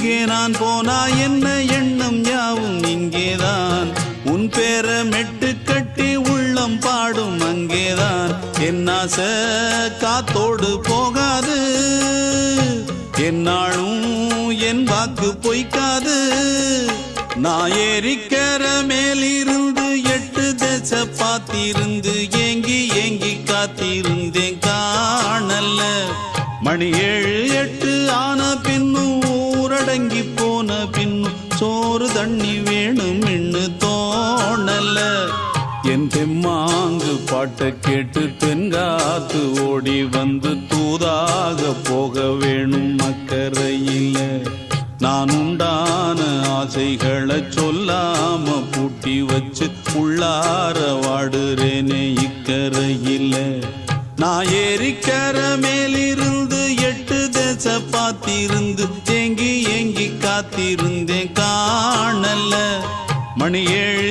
எங்கே நான் போனா என்ன எண்ணம் யாவும் இங்கேதான் உன் பேர மெட்டு கட்டி உள்ளம் பாடும் அங்கேதான் என் ஆசை காத்தோடு போகாது என்னாலும் என் வாக்கு பொய்க்காது நான் ஏறிக்கர மேலிருந்து 8 தேச பார்த்திருந்து ஏங்கி ஏங்கி காத்திருந்தேன் காணல்ல மணி 7 8 ஆன பின்னும் ஊரடங்கி போன பின்னும் சோறு தண்ணி வேணும் இன்னு தோணல என் தெம்மாங்கு பாட்டை கேட்டு தென்காத்து ஓடி வந்து தூதாக போக வேணும் அக்கறையில நான் உண்டான ஆசைகளை சொல்லாம பூட்டி வச்சு உள்ளார வாடுறேனே இக்கரையில நான் ஏறிக்கர மேலிருந்து 8 தேச பார்த்திருந்து ஏங்கி ஏங்கி காத்திருந்தேன் காணல மணி 7